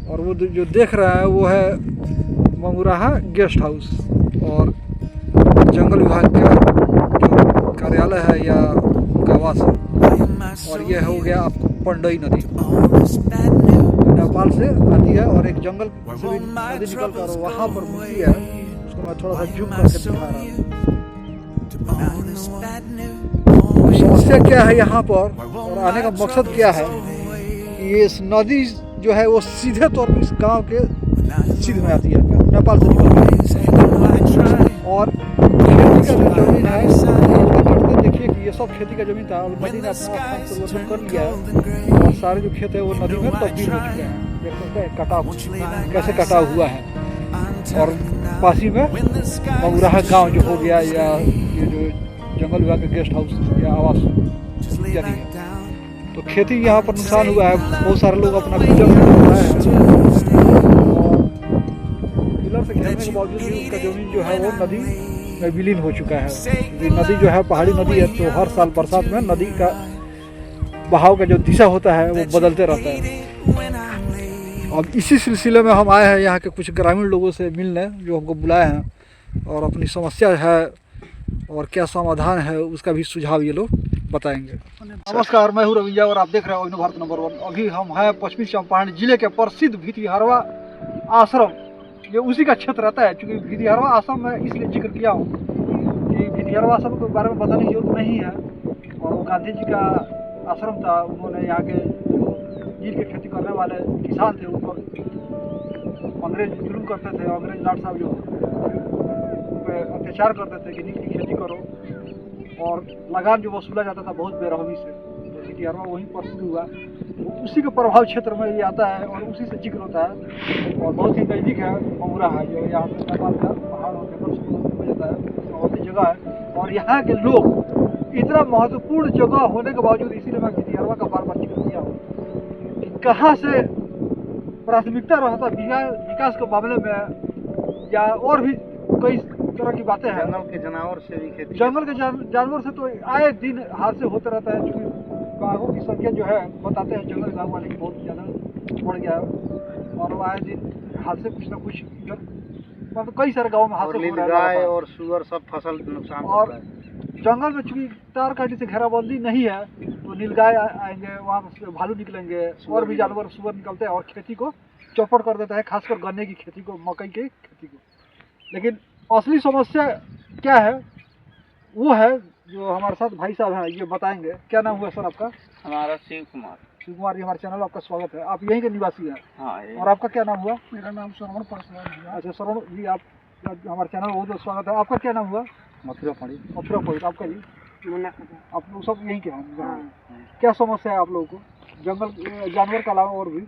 और वो जो देख रहा है वो है मंगुराहा गेस्ट हाउस और जंगल विभाग का जो कार्यालय है या उनका आवास है। और ये हो गया आपको पंडई नदी, नेपाल से आती है और एक जंगल से भी नदी निकल कर वहाँ पर मिलती है। उसको मैं थोड़ा सा जूम करके दिखा रहा हूँ। समस्या क्या है यहाँ पर और आने का मकसद क्या है कि ये नदी जो है वो सीधे तौर पर इस गांव के सीध में आती है, नेपाल से निकल और खेती का जो जमीन है करते देखिए कि ये सब खेती का जमीन था और नदी ने अपना स्थान परिवर्तन कर लिया है और सारे जो खेत है वो नदी में तब्दील हो चुके हैं। देख सकते हैं कटाव कैसे कटाव हुआ है। और पास ही में मंगुराहा गाँव जो हो गया या ये जो जंगल विभाग का गेस्ट हाउस या आवास इत्यादि है। तो खेती यहाँ पर नुकसान हुआ है। बहुत सारे लोग अपना पिलर से लगाए हैं और पिलर से घेरने के बावजूद भी उसका जमीन जो है वो नदी में विलीन हो चुका है। क्योंकि नदी जो है पहाड़ी नदी है तो हर साल बरसात में नदी का बहाव का जो दिशा होता है वो बदलते रहता है। अब इसी सिलसिले में हम आए हैं यहाँ के कुछ ग्रामीण लोगों से मिलने जो हमको बुलाए हैं और अपनी समस्या है और क्या समाधान है उसका भी सुझाव ये लोग बताएंगे। नमस्कार, मैं हूँ रविंद्र और आप देख रहे हो भारत नंबर 1। अभी हम हैं पश्चिमी चंपारण जिले के प्रसिद्ध भितिहरवा आश्रम। ये उसी का क्षेत्र रहता है। चूँकि भितिहरवा आश्रम में इसलिए जिक्र किया हूँ कि भितिहरवा आश्रम के बारे में बताने की जरूरत नहीं है और वो गांधी जी का आश्रम था। उन्होंने यहाँ के नील की खेती करने वाले किसान थे, ऊपर अंग्रेज जुल्म करते थे। अंग्रेज लाट साहब जो अत्याचार करते थे कि नील की खेती करो और लगान जो वसूला जाता था बहुत बेरहमी से। तो भितिहरवा वहीं प्रसिद्ध हुआ। तो उसी के प्रभाव क्षेत्र में ये आता है और उसी से जिक्र होता है और बहुत ही नज़दीक है मंगुराहा जो यहाँ से नेपाल का पहाड़ और जंगल से हो जाता है। बहुत ही जगह है और यहाँ के लोग इतना महत्वपूर्ण जगह होने के बावजूद, इसीलिए मैं भितिहरवा का बार बार जिक्र किया हूँ कि कहाँ से प्राथमिकता रहता विकास के मामले में या और भी कई तरह की बातें हैं। जंगल के जानवर से भी खेती, जंगल के जानवर से तो आए दिन हादसे होते रहता है। क्योंकि बाघों की संख्या जो है बताते हैं जंगल विभाग वाले की बहुत ज़्यादा बढ़ गया है और आए दिन हादसे कुछ ना कुछ मतलब कई सारे गाँव में हादसे हो रहे हैं। गाय और सुअर सब फसल नुकसान और जंगल में चूँकि तार काटी से घेराबंदी नहीं है तो नीलगाय आएंगे, वहाँ से भालू निकलेंगे और भी जानवर सुअर निकलते हैं और खेती को चौपट कर देता है, खासकर गन्ने की खेती को, मकई की खेती को। लेकिन असली समस्या क्या है वो है जो हमारे साथ भाई साहब हैं, ये बताएंगे। क्या नाम हुआ सर आपका? हमारा शिव कुमार। शिव कुमार जी, हमारे चैनल आपका स्वागत है। आप यहीं के निवासी हैं? हाँ। और आपका क्या नाम हुआ? मेरा नाम श्रवण पासवान है। अच्छा श्रवण जी, आप हमारे चैनल बहुत बहुत स्वागत है। आपका क्या नाम हुआ? मथुरा पड़ी। मथुरा पड़ी। आपका जी? आप लोग सब यहीं के हैं? क्या समस्या है आप लोगों को जंगल जानवर के अलावा और भी?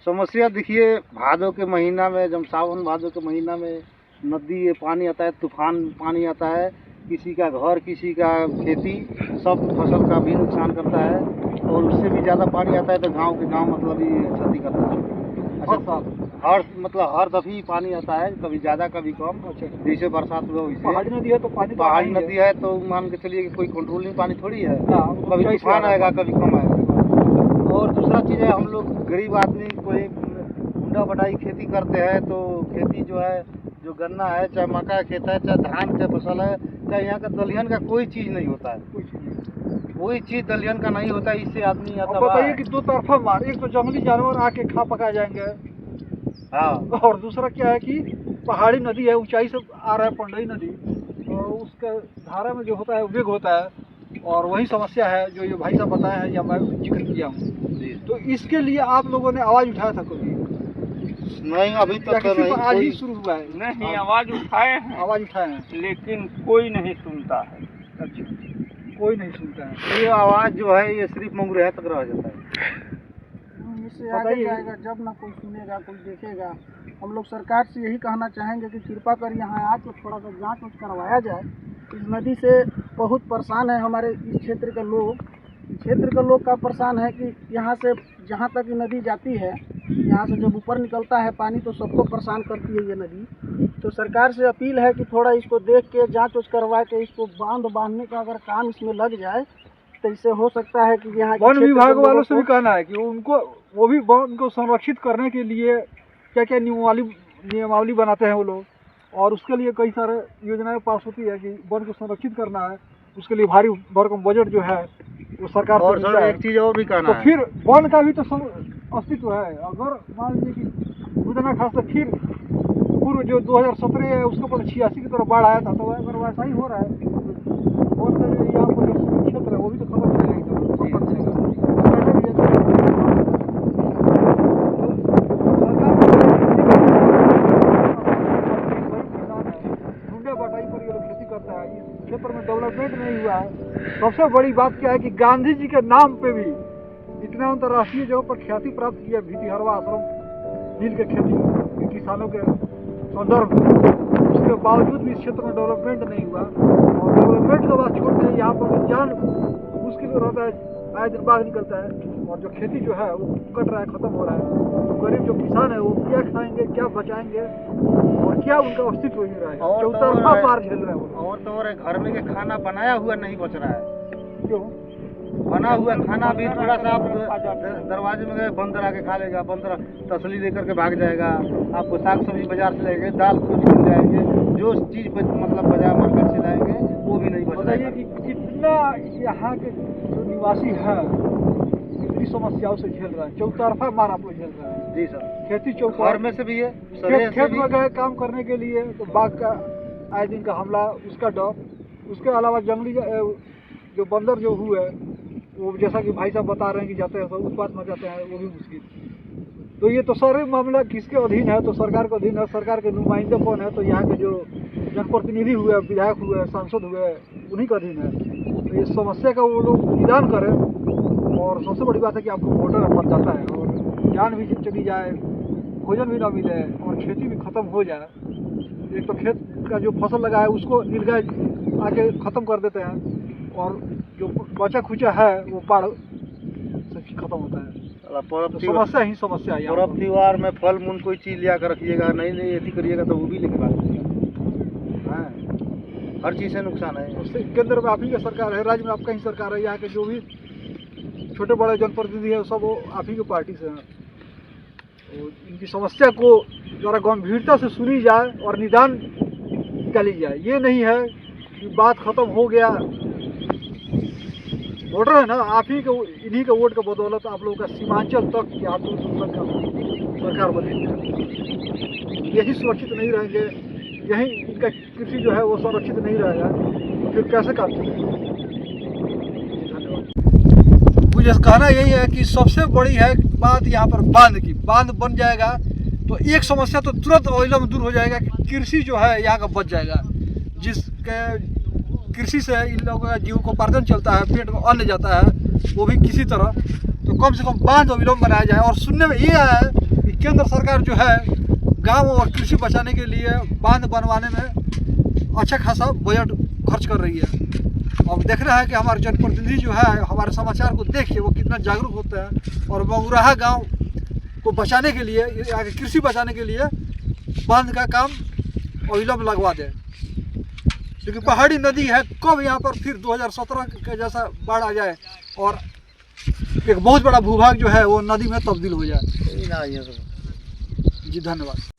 समस्या देखिए, भादों के महीना में, जब सावन भादों के महीना में नदी पानी आता है, तूफान पानी आता है, किसी का घर, किसी का खेती, सब फसल का भी नुकसान करता है। और उससे भी ज़्यादा पानी आता है तो गांव के गांव मतलब ये क्षति करता है। हर दफी पानी आता है, कभी ज़्यादा कभी कम। जैसे बरसात हुआ वैसे। पहाड़ी नदी है तो पानी, पहाड़ी नदी है तो मान के चलिए कि कोई कंट्रोलिंग पानी थोड़ी है। कभी तूफान आएगा कभी कम आएगा। और दूसरा चीज़ है, हम लोग गरीब आदमी कोई मुंडा बटाई खेती करते हैं तो खेती जो है, जो गन्ना है, चाहे मक्का का खेत है, चाहे धान का फसल है, चाहे यहाँ का दलहन का कोई चीज़ नहीं होता है। कोई चीज़ दलहन का नहीं होता है। इससे आदमी आता है। बताइए कि दो तरफा मार, एक तो जंगली जानवर आके खा पका जाएंगे। हाँ। और दूसरा क्या है कि पहाड़ी नदी है, ऊंचाई से आ रहा है पंडई नदी, और उसका धारा में जो होता है वेग होता है और वही समस्या है जो ये भाई साहब बताया है या मैं जिक्र किया हूँ। तो इसके लिए आप लोगों ने आवाज़ उठाया था कभी? नहीं, अभी तक तो नहीं। आज ही शुरू हुआ है? नहीं, आवाज़ उठाए हैं। आवाज़ उठाए हैं लेकिन कोई नहीं सुनता है। अच्छा, कोई नहीं सुनता है। ये आवाज़ जो है ये सिर्फ मंगुराहा तक रह जाता है। इससे आगे जाएगा जब ना कोई सुनेगा, कोई देखेगा। हम लोग सरकार से यही कहना चाहेंगे कि कृपा कर यहाँ आके थोड़ा सा जांच उच करवाया जाए। इस नदी से बहुत परेशान है हमारे इस क्षेत्र के लोग। क्षेत्र के लोग का परेशान है कि यहाँ से जहाँ तक ये नदी जाती है, यहाँ से जब ऊपर निकलता है पानी तो सबको परेशान करती है ये नदी। तो सरकार से अपील है कि थोड़ा इसको देख के जांच उच करवा के इसको बांधने का अगर काम इसमें लग जाए तो इससे हो सकता है कि यहाँ वन विभाग वालों से भी कहना है कि उनको वो भी वन को संरक्षित करने के लिए क्या क्या नियमावली बनाते हैं वो लोग, और उसके लिए कई सारे योजनाएं पास होती है कि वन को संरक्षित करना है। उसके लिए भारी भरकम बजट जो है वो सरकार और से सर मिलता है। एक चीज़ और भी कहना तो है, फिर वन का भी तो अस्तित्व है। अगर मान लीजिए कि उतना खास तो फिर पूर्व जो 2017 है उसके ऊपर 86 की तरफ बाढ़ आया था, तो अगर वैसा ही हो रहा है वन का जो यहाँ पर जो क्षेत्र है वो भी तो खबर चलेगी, बटाई पर ये लोग खेती करता है। इस क्षेत्र में डेवलपमेंट नहीं हुआ है। सबसे बड़ी बात क्या है कि गांधी जी के नाम पे भी इतना अंतर्राष्ट्रीय जगह पर ख्याति प्राप्त किया भितिहरवा आश्रम नील के खेती किसानों के संदर्भ में, उसके बावजूद भी इस क्षेत्र में डेवलपमेंट नहीं हुआ। और डेवलपमेंट के बाद छोड़ के यहाँ पर जान मुश्किल रहता है, आए दिन बाघ निकलता है और जो खेती जो है वो कट रहा है, खत्म हो रहा है। तो गरीब जो किसान है वो क्या खाएंगे, क्या बचाएंगे और क्या उनका अस्तित्व ही रहा है। चौतरफा पार झेल रहे हैं। और तो और घर में के खाना बनाया हुआ नहीं बच रहा है, क्यों? बना हुआ खाना भी थोड़ा सा आप दरवाजे में गए बंदर आके खा लेगा, बंदर तसली लेकर के भाग जाएगा। आपको साग सब्जी बाजार से लेंगे, दाल कुछ मिल जाएंगे, जो चीज़ मतलब बाजार मार्केट से लाएंगे वो भी नहीं बच रहा बताइए है। कि कितना यहाँ के जो निवासी है कितनी समस्याओं से झेल रहा है। चौतरफा मार आप लोग झेल रहे हैं। जी सर, खेती घर चौतरफा में से भी है, खेत में गए काम करने के लिए तो बाघ का आए दिन का हमला, उसका डर, उसके अलावा जंगली जो बंदर जो हुए वो जैसा कि भाई साहब बता रहे हैं कि जाते हैं तो उत्पात मचाते हैं, वो भी मुश्किल। तो ये तो सारे मामला किसके अधीन है? तो सरकार के अधीन है। सरकार के नुमाइंदे कौन है? तो यहाँ के जो जनप्रतिनिधि हुए, विधायक हुए, सांसद हुए, उन्हीं का अधीन है। तो इस समस्या का वो लोग निदान करें। और सबसे बड़ी बात है कि आपको वोटर बन जाता है और जान भी चली जाए, भोजन भी ना मिले और खेती भी खत्म हो जाए। एक तो खेत का जो फसल लगा है उसको नीलगाय आके ख़त्म कर देते हैं और जो बचा खुचा है वो बाढ़ से खत्म होता है। तो समस्या ही समस्या है। पर्व त्योहार में फल मूल कोई चीज़ लिया कर रखिएगा, नहीं ऐसी करिएगा तो वो भी लेके भाग जाएगा। हाँ, हर चीज़ से नुकसान है। उससे केंद्र में आप ही की सरकार है, राज्य में आपका ही सरकार है। यहाँ के जो भी छोटे बड़े जनप्रतिनिधि है सब वो आप ही की पार्टी से हैं। तो इनकी समस्या को ज़रा गंभीरता से सुनी जाए और निदान निकाली जाए। ये नहीं है कि बात खत्म हो गया, वोटर है ना आप ही के, इन्हीं के वोट के बदौलत आप लोगों का सीमांचल तक या दूर तक का सरकार बनेगी। यही सुरक्षित नहीं रहेंगे, यही इनका कृषि जो है वो संरक्षित नहीं रहेगा तो फिर कैसे काम चलेगा? मुझे कहना यही है कि सबसे बड़ी है बात यहाँ पर बांध की। बांध बन जाएगा तो एक समस्या तो तुरंत अविलंब दूर हो जाएगा कि कृषि जो है यहाँ का बच जाएगा। जिसके कृषि से इन लोगों का जीविकोपार्जन चलता है, पेट में अन्न जाता है, वो भी किसी तरह। तो कम से कम बांध अविलंब बनाया जाए। और सुनने में ये आया है कि केंद्र सरकार जो है गांव और कृषि बचाने के लिए बांध बनवाने में अच्छा खासा बजट खर्च कर रही है। अब देखना है कि हमारे जनप्रतिनिधि जो है हमारे समाचार को देख के वो कितना जागरूक होते हैं और बंगुराहा गाँव को बचाने के लिए, आगे कृषि बचाने के लिए बांध का काम अविलंब लगवा दें। क्योंकि पहाड़ी नदी है, कब यहाँ पर फिर 2017 के जैसा बाढ़ आ जाए और एक बहुत बड़ा भूभाग जो है वो नदी में तब्दील हो जाए। जी धन्यवाद।